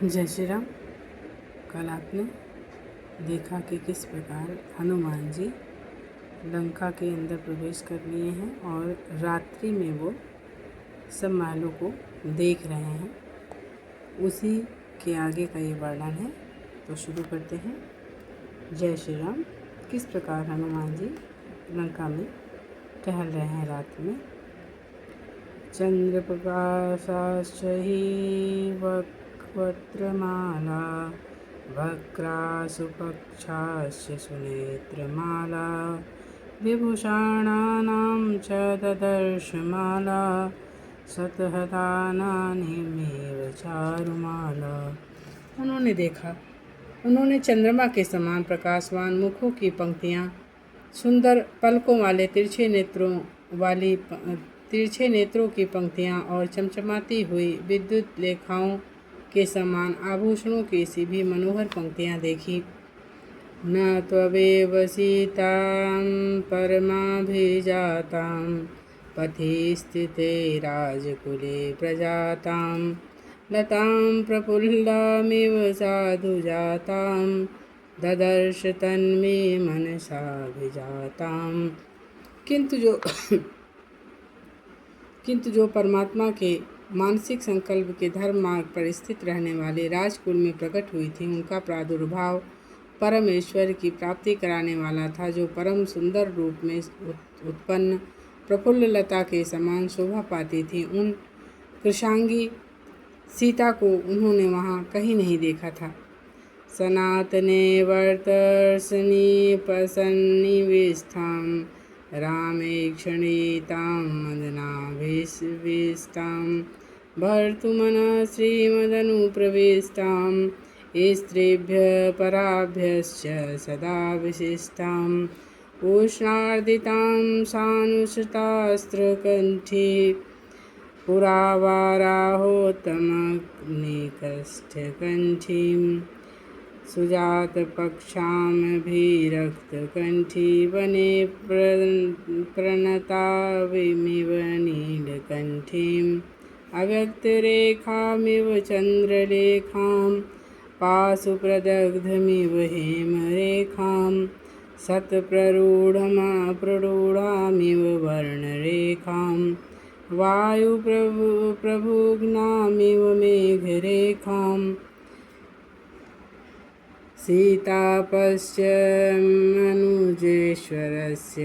जय श्री राम। कल आपने देखा कि किस प्रकार हनुमान जी लंका के अंदर प्रवेश कर लिए हैं और रात्रि में वो सब महलों को देख रहे हैं। उसी के आगे का ये वर्णन है, तो शुरू करते हैं। जय श्री राम। किस प्रकार हनुमान जी लंका में टहल रहे हैं रात में। चंद्र प्रकाशाश्च हि वक्त्रमाला वक्रासुपक्षाश्च सुनेत्रमाला विभूषणानां च ददर्शमाला शतहतानानिमेव चारुमाला। उन्होंने देखा, उन्होंने चंद्रमा के समान प्रकाशवान मुखों की पंक्तियाँ, सुंदर पलकों वाले तिरछे नेत्रों की पंक्तियाँ और चमचमाती हुई विद्युत लेखाओं के समान आभूषणों की सी भी मनोहर पंक्तियाँ देखी। न त्वमेव सीतां परमाभिजातां पथि स्थिते राजकुले प्रजातां लतां प्रफुल्लामिव साधुजातां ददर्श तन्मे मनसाभिजातां। किंतु जो परमात्मा के मानसिक संकल्प के धर्म मार्ग पर स्थित रहने वाले राजकुल में प्रकट हुई थी, उनका प्रादुर्भाव परमेश्वर की प्राप्ति कराने वाला था, जो परम सुंदर रूप में उत्पन्न प्रफुल्ल लता के समान शोभा पाती थी। उन कृशांगी सीता को उन्होंने वहाँ कहीं नहीं देखा था। सनातने वर्तर्षणीपसन्निविष्टां रामेक्षणीतां मदनाभिष्टां भर्तुमनः श्रीमदनुप्रविष्टां स्त्रीभ्यः पराभ्यश्च सदा विशिष्टां उष्णार्दितां सानुसृतास्त्रकण्ठी पुरावाराहोत्तमग्निकष्ठकण्ठीं सुजातपक्षामभिरक्तकण्ठी वने प्रणताविमिव नीलकण्ठीम् अव्यक्तरेखामिव चन्द्रलेखां पाशुप्रदग्धमिव हेमरेखां शतप्ररूढामिव वर्णरेखां वायुप्रभुग्नामिव मेघरेखां सीतापश्च मनुजेश्वरस्य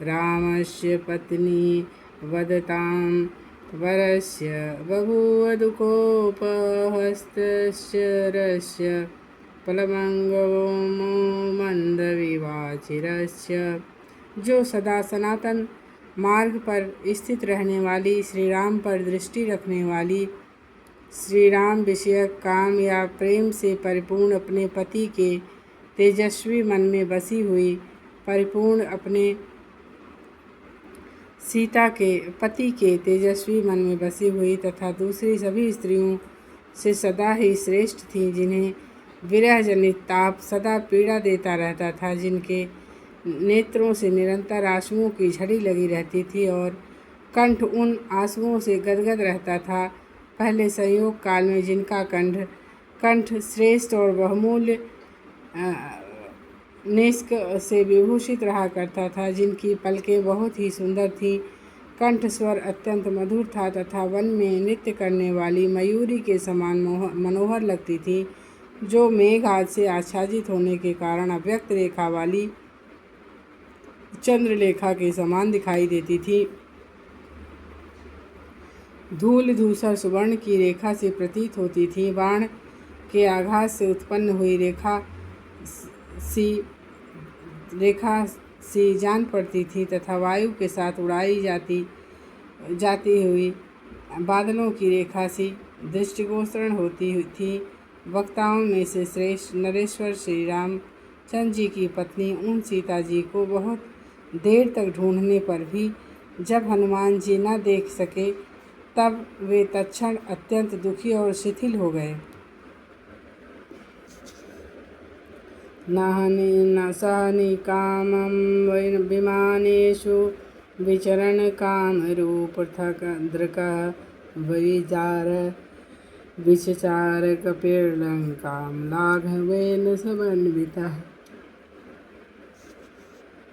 रामस्य पत्नी वदतां वरस्य बभूव दुःखोपहस्तस्य पलमङ्गवो मन्दविवाचिरस्य। जो सदा सनातन मार्ग पर स्थित रहने वाली, श्री राम पर दृष्टि रखने वाली, श्री राम विषयक काम या प्रेम से परिपूर्ण अपने पति के तेजस्वी मन में बसी हुई, परिपूर्ण अपने सीता के पति के तेजस्वी मन में बसी हुई तथा दूसरी सभी स्त्रियों से सदा ही श्रेष्ठ थी, जिन्हें विरह जनित ताप सदा पीड़ा देता रहता था, जिनके नेत्रों से निरंतर आंसुओं की झड़ी लगी रहती थी और कंठ उन आंसुओं से गदगद रहता था। पहले संयोग काल में जिनका कंठ श्रेष्ठ और बहुमूल्य नेस्क से विभूषित रहा करता था, जिनकी पलकें बहुत ही सुंदर थीं, कंठ स्वर अत्यंत मधुर था तथा वन में नृत्य करने वाली मयूरी के समान मनोहर लगती थी, जो मेघ आदि से आच्छादित होने के कारण अव्यक्त रेखा वाली चंद्रलेखा के समान दिखाई देती थी। धूल धूसर सुवर्ण की रेखा से प्रतीत होती थी, बाण के आघात से उत्पन्न हुई रेखा सी जान पड़ती थी तथा वायु के साथ उड़ाई जाती हुई बादलों की रेखा सी दृष्टिगोचर होती थी। वक्ताओं में से श्रेष्ठ नरेश्वर श्री रामचंद्र जी की पत्नी उन सीता जी को बहुत देर तक ढूंढने पर भी जब हनुमान जी न देख सके, तब वे तत्क्षण अत्यंत दुखी और शिथिल हो गए। न सहनि कामं विमानेषु विचरण कामरूप पृथक् दृक् विजार विचचार कपिर्लंकां लाघवेन समन्वितः।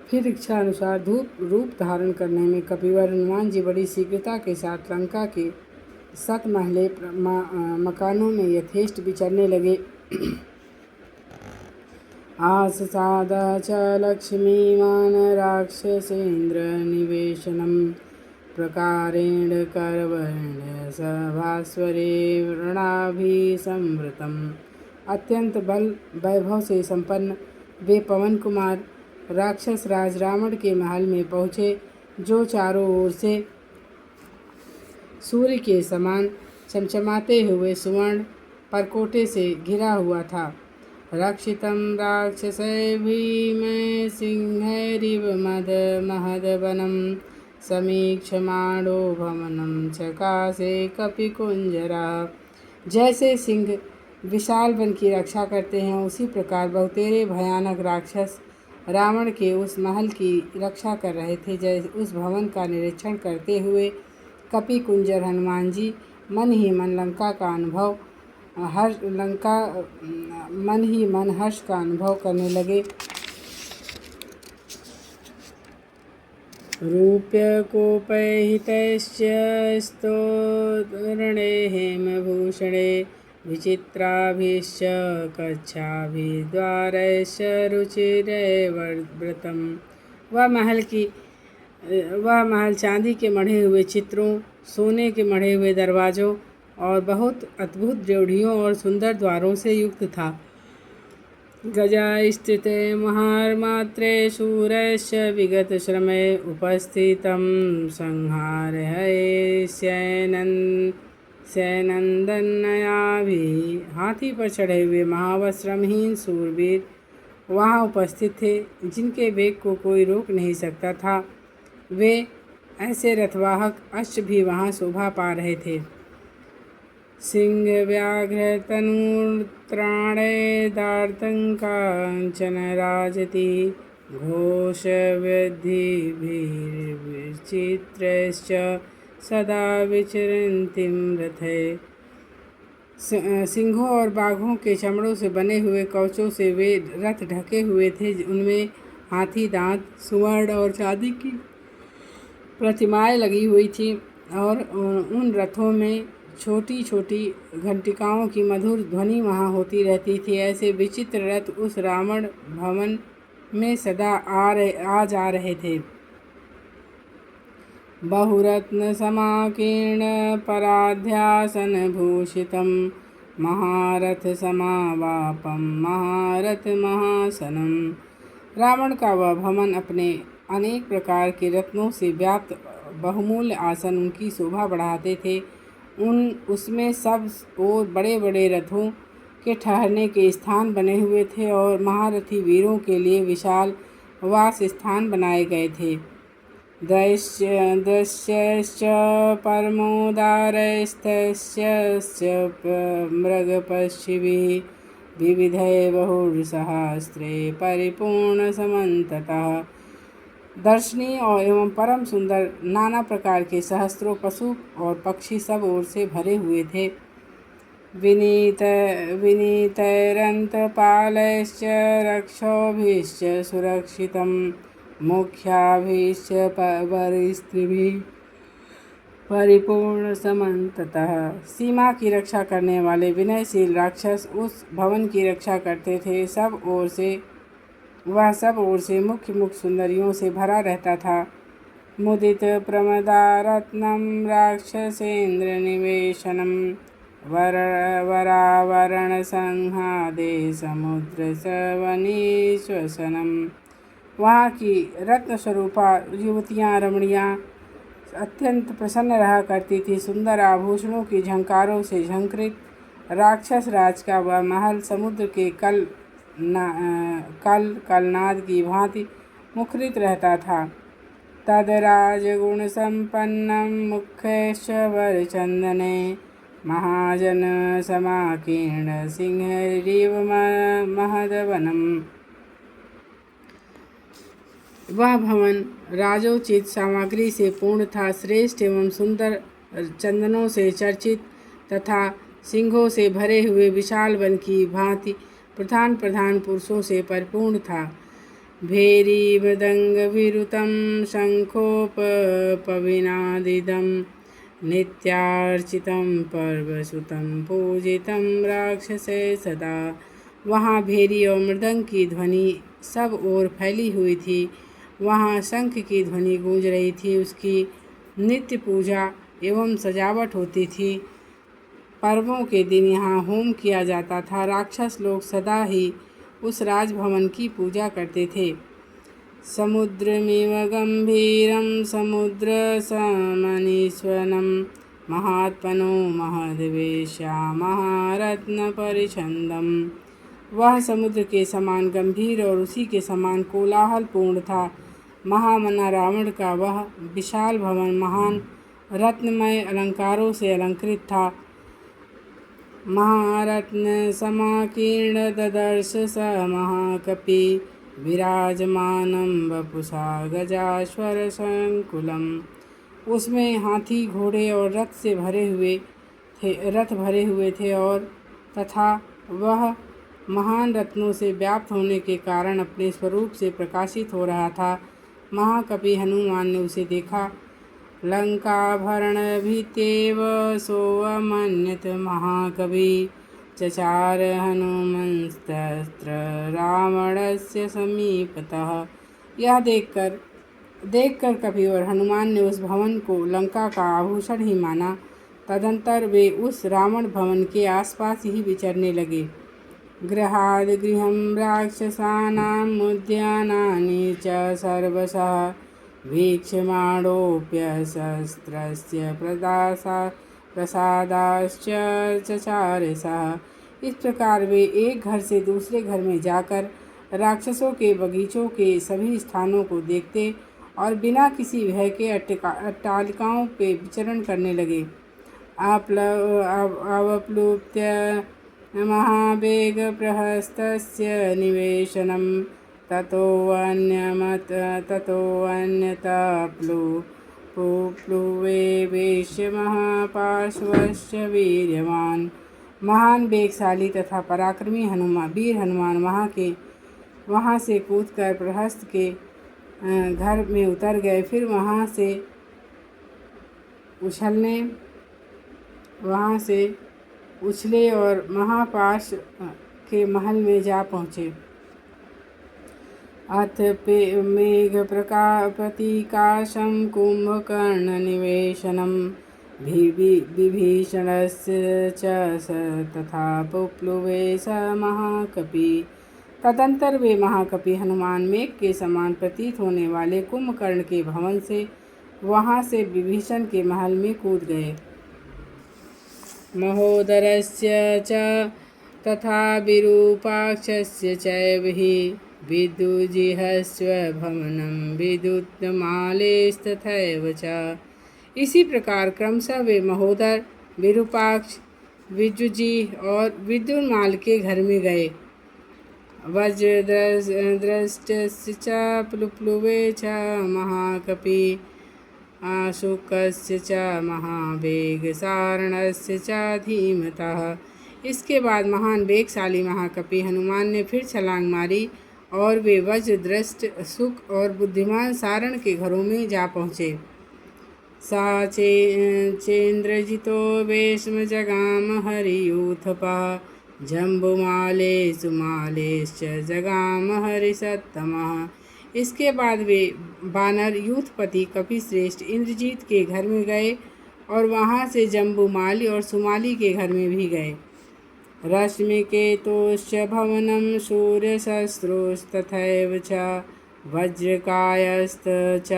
फिर इच्छा अनुसार रूप धारण करने में कपिवर हनुमान जी बड़ी शीघ्रता के साथ लंका के 7 महले मकानों में यथेष्ट विचरने लगे। आससाद च लक्ष्मीवान् राक्षसेन्द्र निवेशनम प्रकारेण करवर्ण सभास्वरे वृणाभिसंवृतम्। अत्यंत बल वैभव से संपन्न वे पवन कुमार राक्षस राज रावण के महल में पहुँचे, जो चारों ओर से सूर्य के समान चमचमाते हुए सुवर्ण परकोटे से घिरा हुआ था। रक्षितं राक्षसैर्भीमे सिंहैरिव महदवनं समीक्षमाणो भवनं चकासे कपिकुंजरा। जैसे सिंह विशाल वन की रक्षा करते हैं, उसी प्रकार बहुतेरे भयानक राक्षस रावण के उस महल की रक्षा कर रहे थे। जैसे उस भवन का निरीक्षण करते हुए कपि कुंजर हनुमान जी मन ही मन हर्ष का अनुभव करने लगे। रूप्यकोपैहितैश्च स्तोत्रणे हेमभूषणे विचित्राभिश्च कच्छाभिद्वारैश्च रुचिरैर्वृतम्। वह महल चांदी के मढ़े हुए चित्रों, सोने के मढ़े हुए दरवाज़ों और बहुत अद्भुत ड्योढ़ियों और सुंदर द्वारों से युक्त था। गजास्थिते महामात्रे शूरैश्च विगत श्रमे उपस्थितं संहारये सैनंदनयाभिः। हाथी पर चढ़े हुए महावस्त्रमहीन शूरवीर वहाँ उपस्थित थे, जिनके वेग को कोई रोक नहीं सकता था। वे ऐसे रथवाहक अश्व भी वहाँ शोभा पा रहे थे। सिंह व्याघ्र तनूर्त्राणे दार्तंकांचन राजति घोष विचित्रैश्च सदा विचरन्तीं रथे। सिंहों और बाघों के चमड़ों से बने हुए कवचों से वे रथ ढके हुए थे। उनमें हाथी दांत, सुवर्ण और चांदी की प्रतिमाएं लगी हुई थी और उन रथों में छोटी छोटी घंटिकाओं की मधुर ध्वनि वहाँ होती रहती थी। ऐसे विचित्र रथ उस रावण भवन में सदा आ जा रहे थे। बहुरत्न समाकीर्ण पराध्यासन भूषितं महारथ समावापम महारथ महासनम। रावण का वह भवन अपने अनेक प्रकार के रत्नों से व्याप्त बहुमूल्य आसन उनकी शोभा बढ़ाते थे। उसमें सब और बड़े बड़े रथों के ठहरने के स्थान बने हुए थे और महारथी वीरों के लिए विशाल वास स्थान बनाए गए थे। दृश्यश्च परमोदारैस्तस्यश्च मृगपक्षिभिः विविधैः बहुसहस्रे परिपूर्णसमन्ततः। दर्शनीय और एवं परम सुंदर नाना प्रकार के सहस्त्रों पशु और पक्षी सब ओर से भरे हुए थे। विनीतैरन्तपालैश्च रक्षोभिश्च सुरक्षितं मुख्याभिश्च वरिस्त्रिभिः परिपूर्ण समन्ततः। सीमा की रक्षा करने वाले विनयशील राक्षस उस भवन की रक्षा करते थे। सब ओर से मुख्य सुंदरियों से भरा रहता था। मुदित प्रमदारत्नं राक्षसेन्द्र निवेशनं वरावरण संहादे समुद्र सवनीश्वसनम। वहाँ की रत्न स्वरूपा युवतियाँ रमणियाँ अत्यंत प्रसन्न रहा करती थी। सुंदर आभूषणों की झंकारों से झंकृत राक्षस राज का वह महल समुद्र के कलनाद की भांति मुखरित रहता था। तदराजगुण संपन्नं मुख्यैश्च वरचंदने महाजन समाकीर्ण सिंहैरिव महदवनम्। वह भवन राजोचित सामग्री से पूर्ण था, श्रेष्ठ एवं सुंदर चंदनों से चर्चित तथा सिंहों से भरे हुए विशाल वन की भांति प्रधान प्रधान पुरुषों से परिपूर्ण था। भेरी मृदंग विरुतम शंखोपविनादिदं नित्यार्चितं पर्वसुतं पूजितं राक्षसे सदा। वहाँ भेरी और मृदंग की ध्वनि सब ओर फैली हुई थी। वहाँ शंख की ध्वनि गूंज रही थी। उसकी नित्य पूजा एवं सजावट होती थी। पर्वों के दिन यहाँ होम किया जाता था। राक्षस लोग सदा ही उस राजभवन की पूजा करते थे। समुद्रमिव गंभीरं समुद्रसमनीश्वरं महात्मनो महद्वेश्या महारत्नपरिछन्दम्। वह समुद्र के समान गंभीर और उसी के समान कोलाहलपूर्ण था। महामना रावण का वह विशाल भवन महान रत्नमय अलंकारों से अलंकृत था। महारत्न समाकीर्ण ददर्श स महाकपि विराजमानं वपुषा गजाश्वर संकुलम। उसमें हाथी घोड़े और रथ भरे हुए थे और तथा वह महान रत्नों से व्याप्त होने के कारण अपने स्वरूप से प्रकाशित हो रहा था। महाकपि हनुमान ने उसे देखा। लंकाभरणभित्येव सोऽमन्यत महाकवि चचार हनुमंस्तत्र रावणस्य समीपतः। यह देखकर कपि और हनुमान ने उस भवन को लंका का आभूषण ही माना। तदंतर वे उस रावण भवन के आसपास ही विचरने लगे। गृहाद् गृहं राक्षसानाम् उद्यानानि च सर्वशः वीक्षमाणोऽप्यशस्त्रस्य प्रसादाश्च चचारे सः। इस प्रकार वे एक घर से दूसरे घर में जाकर राक्षसों के बगीचों के सभी स्थानों को देखते और बिना किसी भय के अट्टालिकाओं पे विचरण करने लगे। अवप्लुत्य महावेग प्रहस्तस्य निवेशनं ततोऽन्यतप्लुवे वेश्य महापार्श्वस्य वीर्यवान्। महान वेगशाली तथा पराक्रमी वीर हनुमान वहाँ से कूदकर प्रहस्त के घर में उतर गए। फिर वहाँ से उछले और महापाश के महल में जा पहुँचे। अथ मेघप्रतिकाशं कुम्भकर्णनिवेशनं विभीषणस्य च तथा पुप्लुवे स महाकपि। तदंतर वे महाकपि हनुमान मेघ के समान प्रतीत होने वाले कुंभकर्ण के भवन से वहाँ से विभीषण के महल में कूद गए। महोदरस्य च तथा विरूपाक्षस्य चैव हि विदुजिहस्वभवनं विद्युत्मालेस्तथैव च। इसी प्रकार क्रमशः वे महोदर, विरूपाक्ष, विद्युजीह और विद्युन्माल के घर में गए। वज्रदृष्टस्य च प्लुप्लुवे च महाकपि शुकस्य च महावेगसारणस्य च धीमतः। इसके बाद महान वेगशाली महाकपि हनुमान ने फिर छलांग मारी और वे वज्रदृष्ट, शुक और बुद्धिमान सारण के घरों में जा पहुँचे। सा चेन्द्रजितो वेश्म जगाम हरियूथपः जम्बुमाले सुमालेश्च जगाम हरिसत्तमः। इसके बाद वे वानर यूथपति कपिश्रेष्ठ इंद्रजीत के घर में गए और वहाँ से जम्बुमाली और सुमाली के घर में भी गए। रश्मिकेतुश्च भवनं सूर्यशस्त्रोस्तथैव च वज्रकायस्त च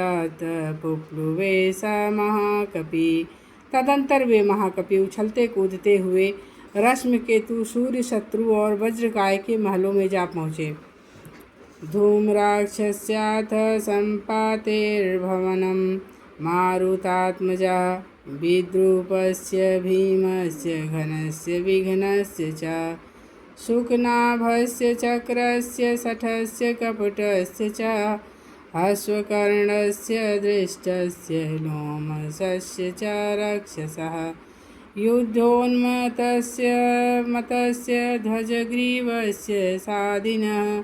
पुप्लुवे स महाकपि। तदंतर वे महाकपि उछलते कूदते हुए रश्मिकेतु, सूर्य शत्रु और वज्रकाय के महलों में जा पहुँचे। धूम्राक्षस्याथ सम्पातेर्भवनं मारुतात्मजा विद्रूपस्य भीमस्य घनस्य विघ्नस्य च शुकनाभस्य चक्रस्य शठस्य कपटस्य च अश्वकर्णस्य दृष्टस्य लोमशस्य च रक्षसः। युद्धोन्मत्तस्य मतस्य ध्वजग्रीवस्य सादिनः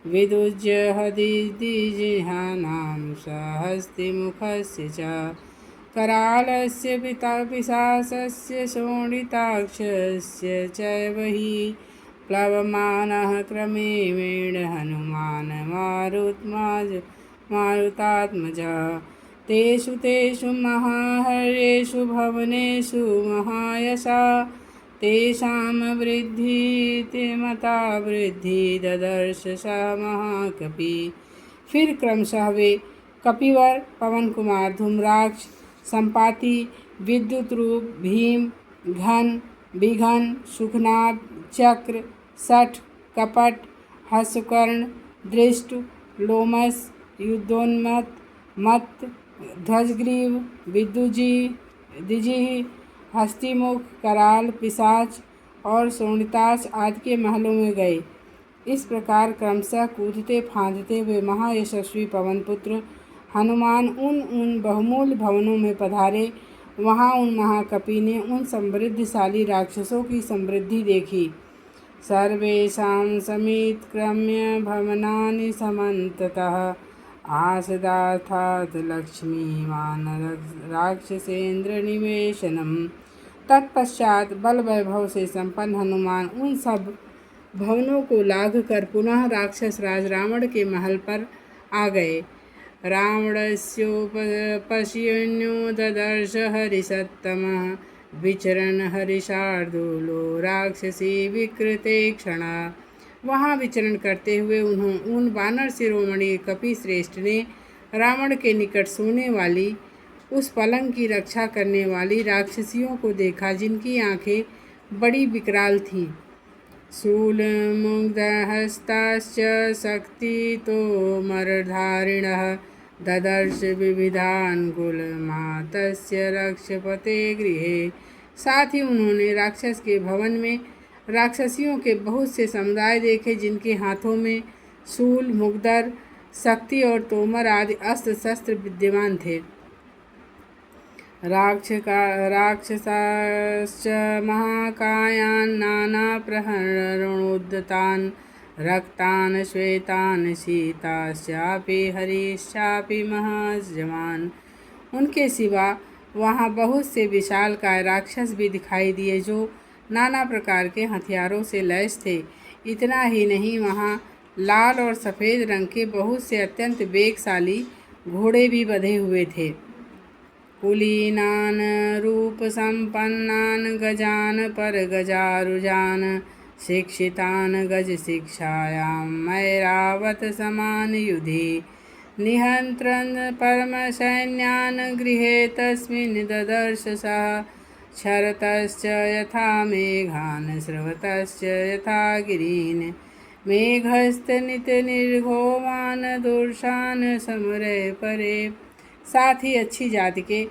विदुज्य हदिजिहानां सहस्तिमुखस्य च करालस्य पिशाचस्य शोणिताक्षस्य चैव हि प्लवमानः क्रमेण हनुमान् मारुतात्मजः तेषु तेषु महाहर्येषु भवनेषु महायशा तेषां वृद्धिमता वृद्धि ददर्श स महाकपि। फिर क्रमशः वे कपिवर, पवन कुमार, धूम्राक्ष, संपाति, विद्युत रूप, भीम, घन, विघन, सुखनाभ, चक्र, सठ, कपट, हंसकर्ण, दृष्ट, लोमस, युद्धोन्मत्त, मत्त, ध्वजग्रीव, दिजिह, हस्तिमुख, कराल, पिशाच और शोणिताक्ष आदि के महलों में गए। इस प्रकार क्रमशः कूदते फांदते वे महायशस्वी पवनपुत्र हनुमान उन बहुमूल्य भवनों में पधारे। वहाँ उन महाकपि ने उन समृद्धिशाली राक्षसों की समृद्धि देखी। सर्वेषां समीत्क्रम्य भवनानि समन्ततः आसदार्थात् लक्ष्मीवान् राक्षसेन्द्र निवेशनम्। तत्पश्चात बल वैभव से संपन्न हनुमान उन सब भवनों को लाघ कर पुनः राक्षस राज रावण के महल पर आ गए। रावणस्योपश्यन्यो ददर्श हरिसत्तमः विचरन् हरिशार्दूलो राक्षसी विकृते क्षण। वहाँ विचरण करते हुए उन वानर शिरोमणि कपि श्रेष्ठ ने रावण के निकट सोने वाली उस पलंग की रक्षा करने वाली राक्षसियों को देखा, जिनकी आंखें बड़ी विकराल थीं। शूलमुग्धहस्ताश्च शक्तितोमरधारिणः ददर्श विविधान्गुलमातस्य रक्षपते गृहे। साथ ही उन्होंने राक्षस के भवन में राक्षसियों के बहुत से समुदाय देखे, जिनके हाथों में शूल, मुग्धर, शक्ति और तोमर आदि अस्त्र शस्त्र विद्यमान थे। राक्षसाश्च महाकायान् नानाप्रहरणोद्यतान् रक्तान् श्वेतान् शीताश्चापि हरिश्चापि महाजवान्। उनके सिवा वहाँ बहुत से विशालकाय राक्षस भी दिखाई दिए, जो नाना प्रकार के हथियारों से लैस थे। इतना ही नहीं, वहाँ लाल और सफ़ेद रंग के बहुत से अत्यंत वेगशाली घोड़े भी बंधे हुए थे। कुलीनान रूप संपन्नान गजान पर गजारुजान शिक्षितान गज शिक्षायां मैरावत समान युधि निहंत्रन् परम सैन्यान गृहे तस्मिन् ददर्श सः क्षरतश्च यथा मेघान् स्रवतश्च यथा गिरीन् मेघस्तनितनिर्घोवान् दुर्शान् समरे परे। साथ ही अच्छी जाति के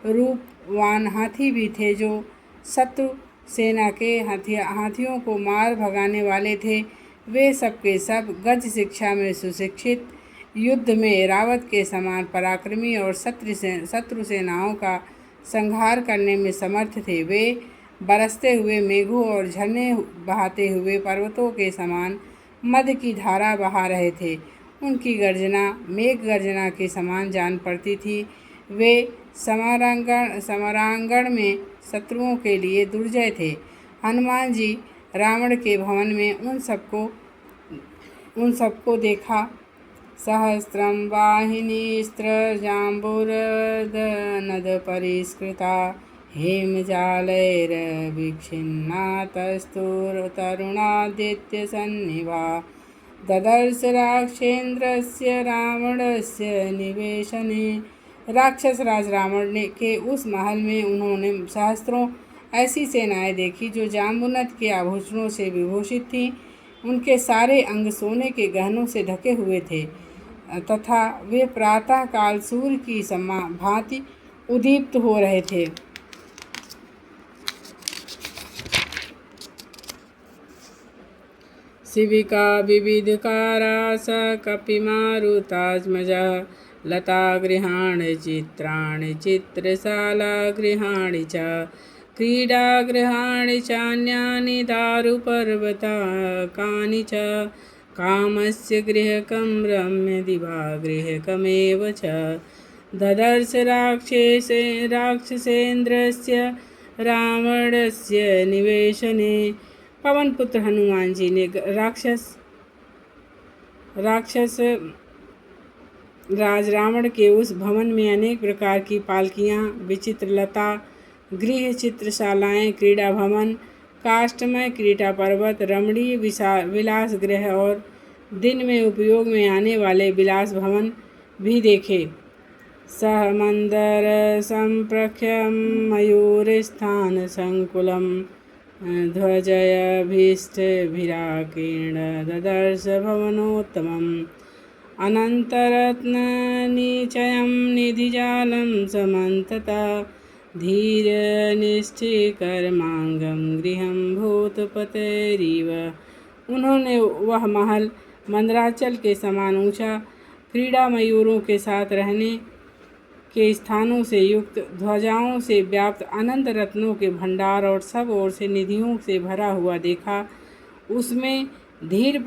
रूपवान हाथी भी थे, जो शत्रु सेना के हाथियों को मार भगाने वाले थे। वे सबके सब गज शिक्षा में सुशिक्षित, युद्ध में ऐरावत के समान पराक्रमी और शत्रु सेनाओं का संहार करने में समर्थ थे। वे बरसते हुए मेघों और झरने बहाते हुए पर्वतों के समान मद की धारा बहा रहे थे। उनकी गर्जना मेघ गर्जना के समान जान पड़ती थी। वे समरांगण में शत्रुओं के लिए दुर्जय थे। हनुमान जी रावण के भवन में उन सबको देखा। सहस्रम वाहिनीस्त्रजाम्बुरदनदपरिष्कृता हेमजालैरभिक्षिन्नातस्तुतरुणादित्यसन्निभा ददर्श राक्षेन्द्रस्य रावणस्य निवेशने। राक्षस राज रावण के उस महल में उन्होंने सहस्त्रों ऐसी सेनाएं देखी, जो जाम्बुनद के आभूषणों से विभूषित थीं। उनके सारे अंग सोने के गहनों से ढके हुए थे तथा वे प्रातः काल सूर्य की भांति उद्दीप्त हो रहे थे। शिविका विविधकारास कपिमारुतात्मजः लतागृहाणि चित्राणि चित्रशालागृहाणि च क्रीडागृहाणि चान्यानि दारुपर्वताकानि च कामस्य गृहकं रम्यदिवागृहकमेव च ददर्श राक्षसेन्द्रस्य रावणस्य निवेशने। पवन पुत्र हनुमान जी ने राक्षस राज रावण के उस भवन में अनेक प्रकार की पालकियाँ, विचित्र लता, गृह चित्रशालाएँ, क्रीड़ा भवन, काष्ठमय क्रीड़ा पर्वत, रमणीय विलास गृह और दिन में उपयोग में आने वाले विलास भवन भी देखे। सह मंदर संप्रख्यम मयूरस्थान संकुलम ध्वजयभीष्टभिराकीर्ण ददर्श भवनोत्तमम् अनन्तरत्ननिचयं निधिजालं समन्तता धीरनिष्ठिकर्मांगं गृहं भूतपतेरिव। उन्होंने वह महल मंदराचल के समान ऊंचा, क्रीड़ा मयूरों के साथ रहने के स्थानों से युक्त, ध्वजाओं से व्याप्त, अनंत रत्नों के भंडार और सब ओर से निधियों से भरा हुआ देखा। उसमें धीर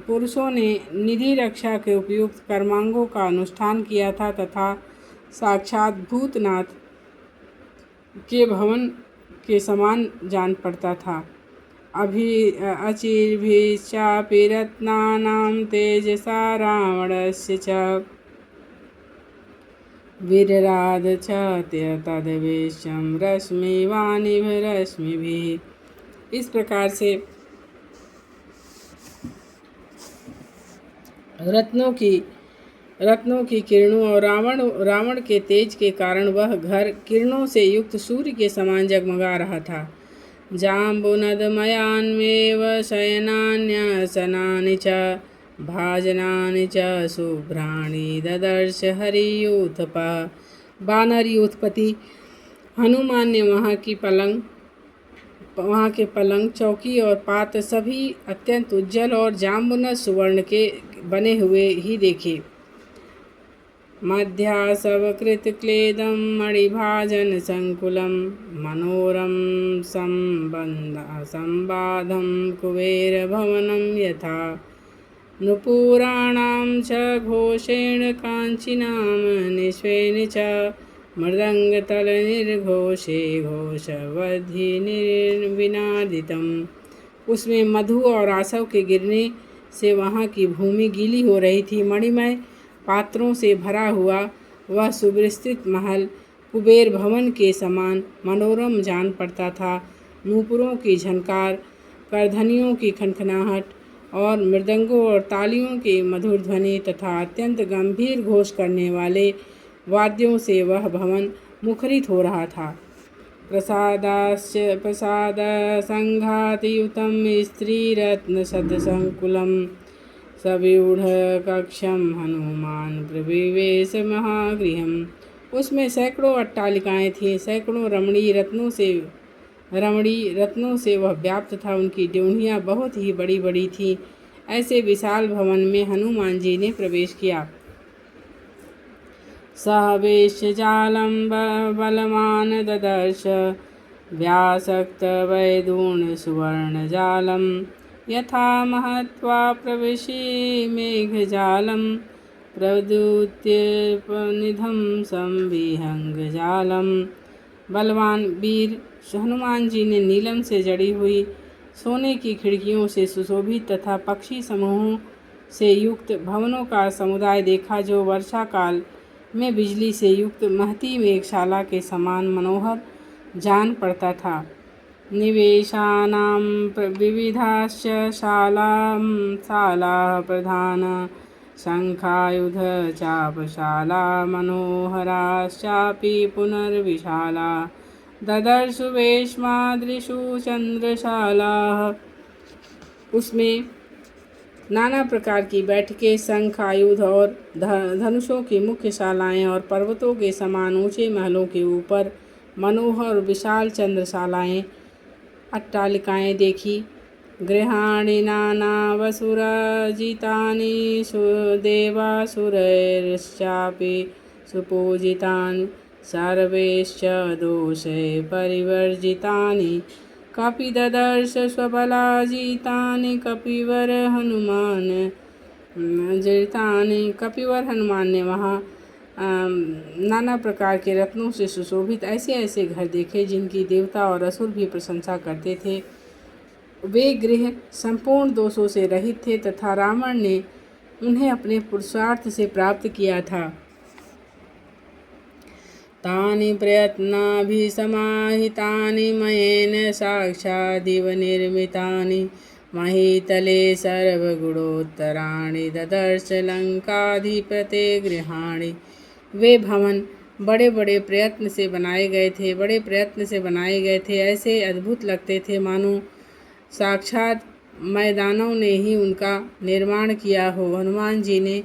पुरुषों ने निधि रक्षा के उपयुक्त कर्मांगों का अनुष्ठान किया था तथा साक्षात भूतनाथ के भवन के समान जान पड़ता था। अचिर्भिश्चापि रत्नानां तेजसा रावणस्य च विरराद च तद्वेशं रश्मिवानिभरश्मिभिः। इस प्रकार से रत्नों की किरणों और रावण के तेज के कारण वह घर किरणों से युक्त सूर्य के समान जगमगा रहा था। जाम्बुनदमयान्मेव शयनान्यसनानि च भाजनानि च शुभ्राणि ददर्श हरियूथपः। वानर यूथपति हनुमान ने वहाँ के पलंग, चौकी और पात्र सभी अत्यंत उज्जवल और जाम्बुनद सुवर्ण के बने हुए ही देखे। मध्यासवकृतक्लेदं मणिभाजन संकुलं मनोरम संबाधं कुबेर भवनं यथा नुपुराणां च घोषेण काञ्चीनां निश्वेन च मृदंगतलनिर्घोषे घोषवध्निर्विनादितम्। उसमें मधु और आसव के गिरने से वहाँ की भूमि गीली हो रही थी। मणिमय पात्रों से भरा हुआ वह सुविस्तृत महल कुबेर भवन के समान मनोरम जान पड़ता था। नूपुरों की झनकार, करधनियों की खनखनाहट और मृदंगों और तालियों के मधुर ध्वनि तथा अत्यंत गंभीर घोष करने वाले वाद्यों से वह भवन मुखरित हो रहा था। प्रसाद संघातियुतं स्त्रीरत्नसदसंकुलं सव्यूढ़ कक्षम हनुमान प्रविवेश महागृहम। उसमें सैकड़ों अट्टालिकाएँ थीं, सैकड़ों रमणीय रत्नों से वह व्याप्त था। उनकी ड्योढ़ियाँ बहुत ही बड़ी बड़ी थीं। ऐसे विशाल भवन में हनुमान जी ने प्रवेश किया। सहवेश्यजालं बलवान् ददर्श व्यासक्त वैदूर्ण सुवर्णजालं यथा महत्वा प्रविशि मेघजालं प्रद्युत्यनिधं संविहंगजालं। बलवान वीर हनुमान जी ने नीलम से जड़ी हुई, सोने की खिड़कियों से सुशोभित तथा पक्षी समूहों से युक्त भवनों का समुदाय देखा, जो वर्षा काल में बिजली से युक्त महती मेघशाला के समान मनोहर जान पड़ता था। निवेशानां विविधाश्च शालाः प्रधान शंखायुध चापशाला मनोहराश्चापि पुनर्विशाला ददर्शु वेश्मादृशु चंद्रशालाः। उसमें नाना प्रकार की बैठकें, शंख, आयुध और धनुषों की मुख्य शालाएं और पर्वतों के समान ऊंचे महलों के ऊपर मनोहर विशाल चंद्रशालाएं, अट्टालिकाएं देखी। गृहाणि नानावसुरजितानि देवासुरैश्चापि सुपूजितानि सर्वैश्च दोषैः परिवर्जितानि कपिददर्श स्वबलाजितानि कपिवर हनुमान जितानि। कपिवर हनुमान ने वहाँ नाना प्रकार के रत्नों से सुशोभित ऐसे ऐसे घर देखे जिनकी देवता और असुर भी प्रशंसा करते थे। वे गृह संपूर्ण दोषों से रहित थे तथा रावण ने उन्हें अपने पुरुषार्थ से प्राप्त किया था। तानि प्रयत्नाभिसमाहितानि मयेन साक्षादिव निर्मितानि महीतले सर्वगुणोत्तराणि ददर्श लंकाधिपते गृहाणि। वे भवन बड़े बड़े प्रयत्न से बनाए गए थे, ऐसे अद्भुत लगते थे मानो साक्षात मैदानों ने ही उनका निर्माण किया हो। हनुमान जी ने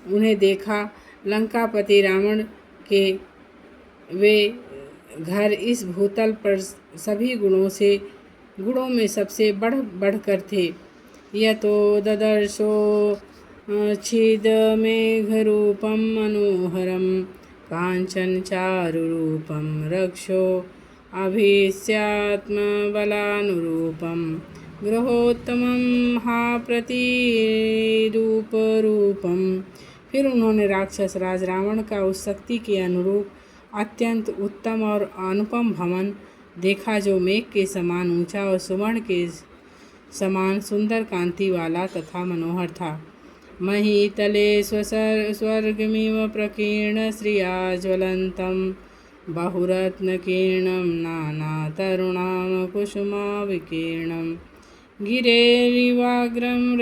उन्हें देखा। लंकापति रावण के वे घर इस भूतल पर सभी गुणों में सबसे बढ़कर थे। यतो ददर्शो छिदमेघरूपं मनोहरं कांचन चारुरूपं रक्षो अभीष्यात्मबलानुरूपं गृहोत्तमं महाप्रतिरूपरूपं। फिर उन्होंने राक्षस राज रावण का उस शक्ति के अनुरूप अत्यंत उत्तम और अनुपम भवन देखा जो मेघ के समान ऊंचा और सुवर्ण के समान सुंदर कांति वाला तथा मनोहर था। महीतले स्वर्गमिव प्रकीर्ण श्रिया ज्वलन्तं बहुरत्नकीर्णं नानातरुणां कुसुमाविकीर्णं गिरेरिवाग्रं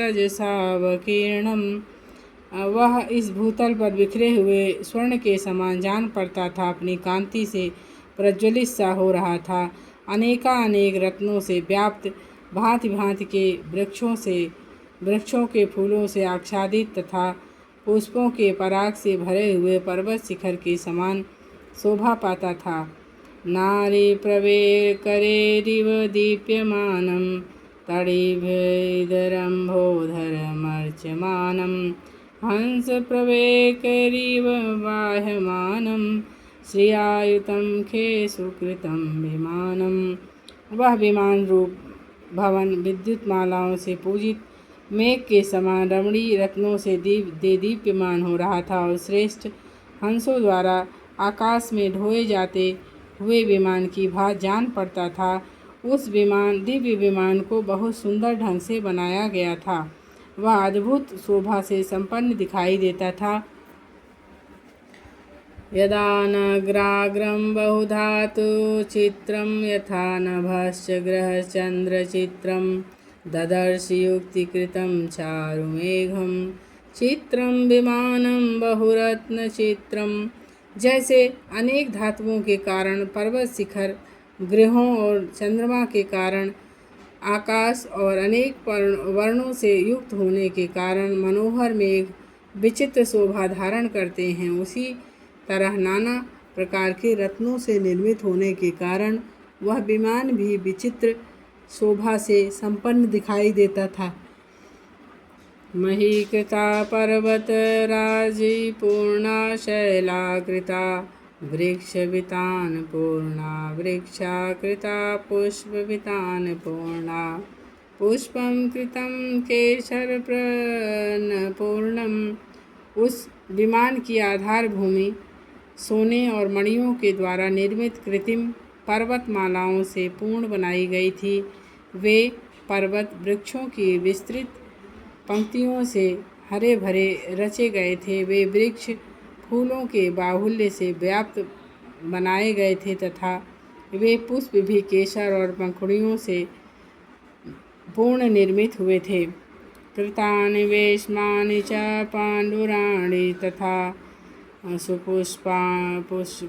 रजसावकीर्णं। वह इस भूतल पर बिखरे हुए स्वर्ण के समान जान पड़ता था, अपनी कांति से प्रज्वलित सा हो रहा था। अनेकानेक रत्नों से व्याप्त भांति भांति के वृक्षों के फूलों से आच्छादित तथा पुष्पों के पराग से भरे हुए पर्वत शिखर के समान शोभा पाता था। नारी प्रवेकरेरिव दीप्यमानं तडिभेदरम्भोधरमर्च्यमानं हंस प्रवेकरिव वाह्यमानं श्रियायुतं खेसुकृतं विमानं। वह विमान रूप भवन विद्युत मालाओं से पूजित मेघ के समान रमणीय रत्नों से दीप्यमान हो रहा था और श्रेष्ठ हंसों द्वारा आकाश में ढोए जाते हुए विमान की भांति जान पड़ता था। उस दिव्य विमान को बहुत सुंदर ढंग से बनाया गया था। वह अद्भुत शोभा से संपन्न दिखाई देता था। यदा नग्राग्रं बहुधातु चित्रं यथा नभश्च ग्रहचन्द्रचित्रं ददर्श युक्तिकृतं चारुमेघं चित्रं विमानं बहुरत्नचित्रं। जैसे अनेक धातुओं के कारण पर्वत शिखर, ग्रहों और चंद्रमा के कारण आकाश और अनेक वर्णों से युक्त होने के कारण मनोहर मेघ विचित्र शोभा धारण करते हैं, उसी तरह नाना प्रकार के रत्नों से निर्मित होने के कारण वह विमान भी विचित्र शोभा से संपन्न दिखाई देता था। महीकृता पर्वतराजी पूर्णा शैलाकृता वृक्षवितान पूर्णा वृक्षाकृता पुष्पवितान पूर्णा पुष्पं कृतं केशरपूर्णम। उस विमान की आधार भूमि सोने और मणियों के द्वारा निर्मित कृत्रिम पर्वतमालाओं से पूर्ण बनाई गई थी। वे पर्वत वृक्षों की विस्तृत पंक्तियों से हरे भरे रचे गए थे। वे वृक्ष फूलों के बाहुल्य से व्याप्त बनाए गए थे तथा वे पुष्प भी केसर और पंखुड़ियों से पूर्ण निर्मित हुए थे। कृतानि वेश्मानि च पाण्डुराणि तथा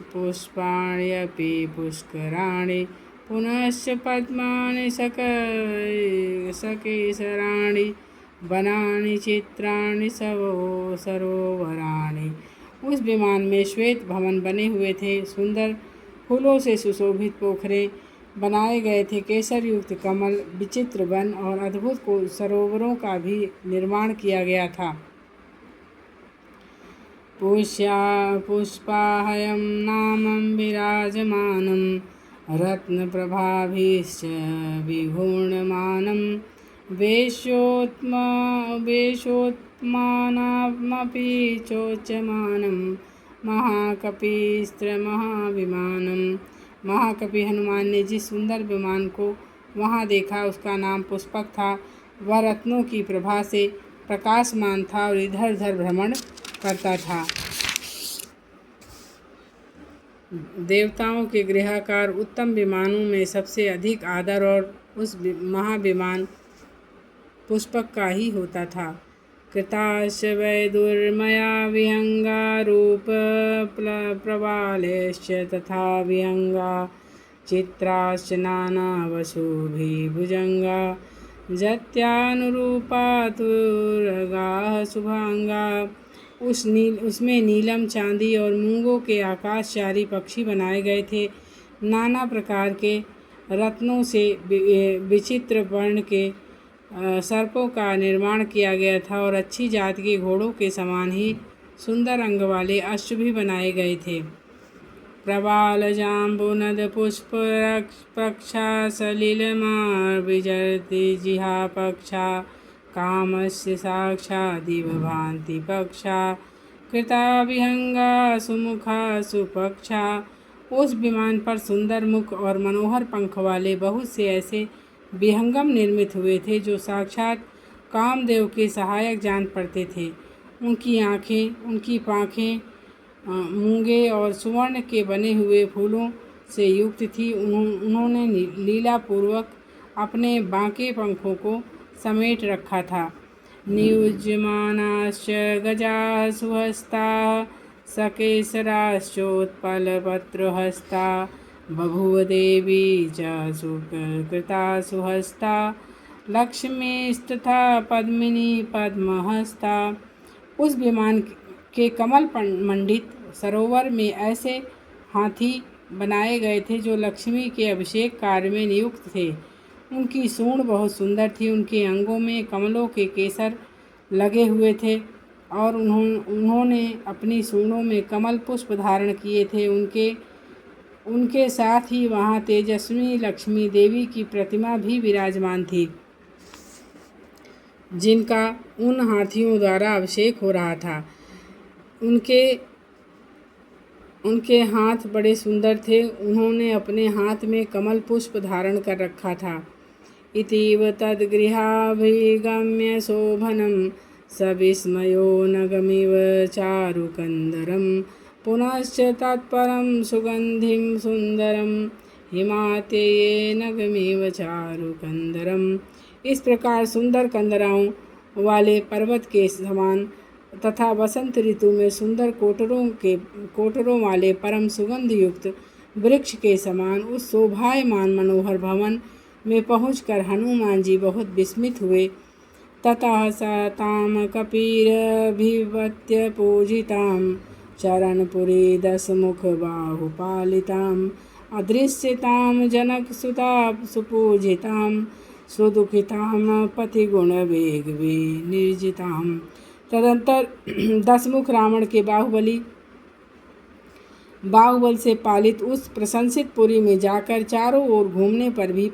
पुष्पाण्यपि पुष्कराणि पुनश्च पद्मानि सकेसराणि वनानि चित्राणि सरोवराणि। उस विमान में श्वेत भवन बने हुए थे, सुंदर फूलों से सुशोभित पोखरे बनाए गए थे, केसर युक्त कमल, विचित्र वन और अद्भुत सरोवरों का भी निर्माण किया गया था। पुष्पाहयं नामं विराजमानं रत्नप्रभाभिश्च विघूर्णमानं वेशोत्मानमपि चोच्यमानं महाकपिस्त्रमहाविमानं। महाकपि हनुमान ने जिस सुंदर विमान को वहाँ देखा उसका नाम पुष्पक था। वह रत्नों की प्रभा से प्रकाशमान था और इधर उधर भ्रमण करता था। देवताओं के गृहाकार उत्तम विमानों में सबसे अधिक आदर और उस महाविमान पुष्पक का ही होता था। कृताश्च वैदुर्मया विहंगारूप प्रवालश्च तथा विहंगा चित्राश्च नानावशुभिभुजंगा जत्यानुरूपा तुरगाः शुभांगा। उसमें नीलम, चांदी और मूंगों के आकाशचारी पक्षी बनाए गए थे। नाना प्रकार के रत्नों से विचित्र वर्ण के सर्पों का निर्माण किया गया था और अच्छी जात के घोड़ों के समान ही सुंदर अंग वाले अश्व भी बनाए गए थे। प्रवाल जाम्बुनद पुष्प पक्षा सलिलमा विजरति जिहा पक्षा कामस्य साक्षादिव भान्ति पक्षा कृता विहंगा सुमुखा सुपक्षा। उस विमान पर सुंदर मुख और मनोहर पंख वाले बहुत से ऐसे विहंगम निर्मित हुए थे जो साक्षात कामदेव के सहायक जान पड़ते थे। उनकी आँखें, उनकी पाँखें मूंगे और सुवर्ण के बने हुए फूलों से युक्त थी। उन्होंने लीलापूर्वक अपने बांके पंखों को समेट रखा था। नियुज्यमानाश्च गजाः सुहस्ताः सकेसराश्चोत्पलपत्रहस्ता बभूव देवी च सुकृता सुहस्ता लक्ष्मीस्तथा पद्मिनी पद्महस्ता। उस विमान के कमल मंडित सरोवर में ऐसे हाथी बनाए गए थे जो लक्ष्मी के अभिषेक कार्य में नियुक्त थे। उनकी सूंड बहुत सुंदर थी। उनके अंगों में कमलों के केसर लगे हुए थे और उन्होंने अपनी सूंडों में कमल पुष्प धारण किए थे। उनके साथ ही वहाँ तेजस्वी लक्ष्मी देवी की प्रतिमा भी विराजमान थी जिनका उन हाथियों द्वारा अभिषेक हो रहा था। उनके हाथ बड़े सुंदर थे। उन्होंने अपने हाथ में कमल पुष्प धारण कर रखा था। इतीव तद्गृहाभिगम्य शोभनं सविस्मयो नगमिव चारुकन्दरं पुनश्च तत्परं सुगन्धिं सुन्दरं हिमात्यये नगमिव चारुकन्दरम। इस प्रकार सुंदर कंदराओं वाले पर्वत के समान तथा वसंत ऋतु में सुंदर कोटरों वाले परम सुगंध युक्त वृक्ष के समान उस शोभायमान मनोहर भवन में पहुंचकर हनुमान जी बहुत विस्मित हुए। ततः स तां कपिरभिवत्य पूजितां चरणपुरी दशमुख बाहुपालितां अदृश्यतां जनकसुता सुपूजितां सुदुखितां पतिगुणवेग विनिर्जितां। तदंतर दशमुख रावण के बाहुबल से पालित उस प्रशंसित पुरी में जाकर चारों ओर घूमने पर भी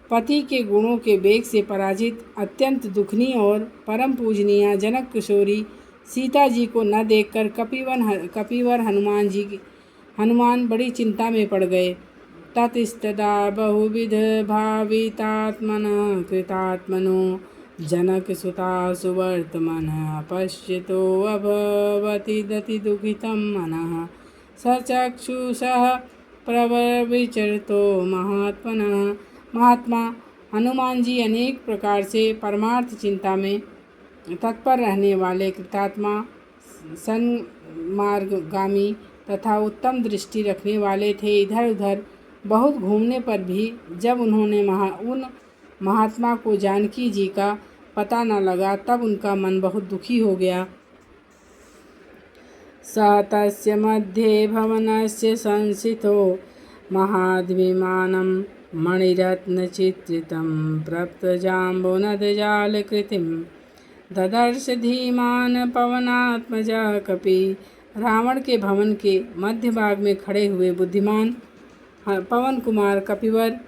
पति के गुणों के वेग से पराजित अत्यंत दुखनी और परम पूजनीय जनक किशोरी सीता जी को न देखकर कपिवर हनुमान बड़ी चिंता में पड़ गए। ततस्तदा बहुविध भावितात्मनः कृतात्मनो जनकसुता सुवर्तमन पश्यतो अभवति दति दुखितं मनः सचक्षुषः प्रविचरतो महात्मनः। महात्मा हनुमान जी अनेक प्रकार से परमार्थ चिंता में तत्पर रहने वाले कृतात्मा सन्मार्गगामी तथा उत्तम दृष्टि रखने वाले थे। इधर उधर बहुत घूमने पर भी जब उन्होंने उन महात्मा को जानकी जी का पता न लगा तब उनका मन बहुत दुखी हो गया। स तस्य मध्ये भवनस्य संस्थितो महाद्विमानं मणिरत्नचित्रितं प्रप्तजाम्बुनदजालकृतिं ददर्श धीमान पवनात्मजा कपि। रावण के भवन के मध्य भाग में खड़े हुए बुद्धिमान पवन कुमार कपिवर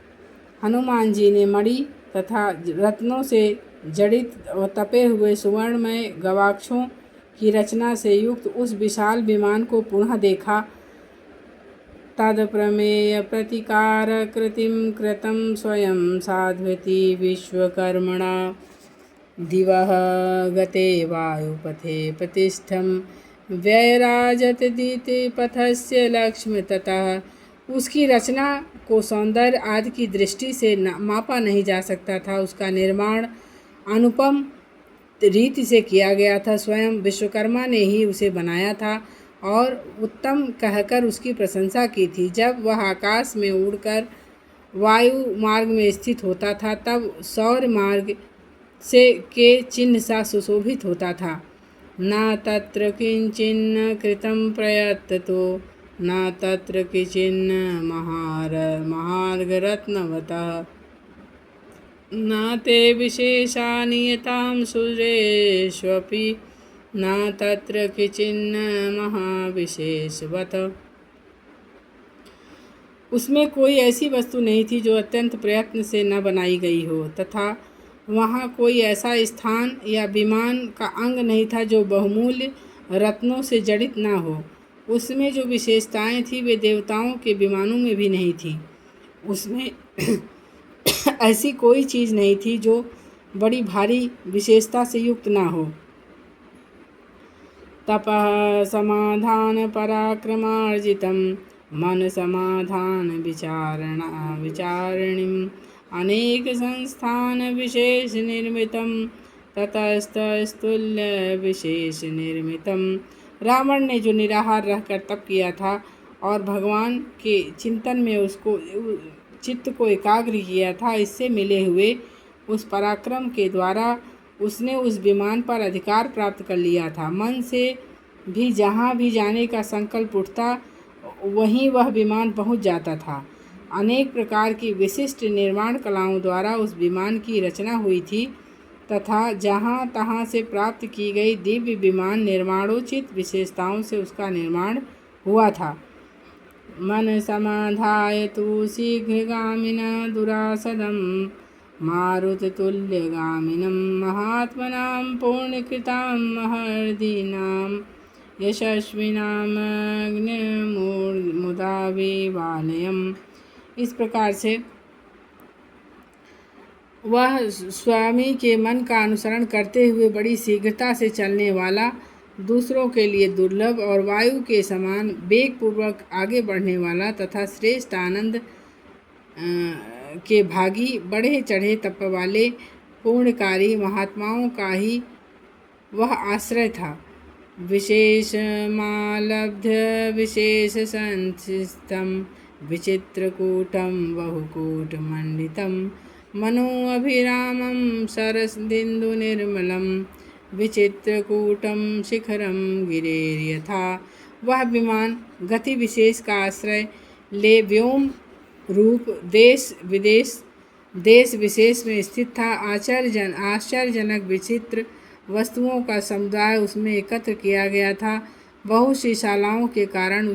हनुमान जी ने मणि तथा रत्नों से जड़ित और तपे हुए सुवर्णमय गवाक्षों की रचना से युक्त उस विशाल विमान को पुनः देखा। तद प्रमेय प्रतिकार कृतिम कृतं स्वयं साध्वती विश्वकर्मणा। दिवः गते वायुपथे प्रतिष्ठं व्ययराजत दीति पथस्य लक्ष्म ततः। उसकी रचना को सौंदर्य आदि की दृष्टि से मापा नहीं जा सकता था। उसका निर्माण अनुपम रीति से किया गया था। स्वयं विश्वकर्मा ने ही उसे बनाया था और उत्तम कहकर उसकी प्रशंसा की थी। जब वह आकाश में उड़कर वायु मार्ग में स्थित होता था तब सौर मार्ग से के चिन्ह सा सुशोभित होता था। न तत्र किंचिन्न कृतं प्रयत्तो न तत्र किंचिन्न महार्घरत्नवतः। न ते विशेषा नियतां सुरेष्वपि न तत्र किंचिन्न महाविशेषवत्। उसमें कोई ऐसी वस्तु नहीं थी जो अत्यंत प्रयत्न से न बनाई गई हो, तथा वहाँ कोई ऐसा स्थान या विमान का अंग नहीं था जो बहुमूल्य रत्नों से जड़ित न हो। उसमें जो विशेषताएं थी वे देवताओं के विमानों में भी नहीं थी। उसमें ऐसी कोई चीज़ नहीं थी जो बड़ी भारी विशेषता से युक्त ना हो। तपः समाधान पराक्रमार्जितं मन समाधान विचारणिम् अनेक संस्थान विशेष निर्मितं ततस्तस्तुल्य विशेष निर्मितं। रावण ने जो निराहार रहकर तप किया था और भगवान के चिंतन में उसको चित्त को एकाग्र किया था, इससे मिले हुए उस पराक्रम के द्वारा उसने उस विमान पर अधिकार प्राप्त कर लिया था। मन से भी जहाँ भी जाने का संकल्प उठता वहीं वह विमान पहुँच जाता था। अनेक प्रकार की विशिष्ट निर्माण कलाओं द्वारा उस विमान की रचना हुई थी तथा जहाँ तहाँ से प्राप्त की गई दिव्य विमान निर्माणोचित विशेषताओं से उसका निर्माण हुआ था। मन समाधाय तु शीघ्रगामिना दुरासदं मारुततुल्यगामिनं महात्मनां पूर्णकृतां महर्दीनां यशस्विनां मुदाविवालयम्। इस प्रकार से वह स्वामी के मन का अनुसरण करते हुए बड़ी शीघ्रता से चलने वाला, दूसरों के लिए दुर्लभ और वायु के समान वेगपूर्वक आगे बढ़ने वाला तथा श्रेष्ठ आनंद के भागी बड़े चढ़े तप वाले पूर्णकारी महात्माओं का ही वह आश्रय था। विशेषमालब्ध्य विशेष संस्थितं विचित्रकूटं बहुकूटमण्डितं मनोऽभिरामं सरसदिन्दुनिर्मलं विचित्रकूटं शिखरं गिरेर्यथा। वह विमान गति विशेष का आश्रय ले व्योम रूप देश विशेष में स्थित था। आश्चर्यजनक विचित्र वस्तुओं का समुदाय उसमें एकत्र किया गया था। बहुत सी शालाओं के कारण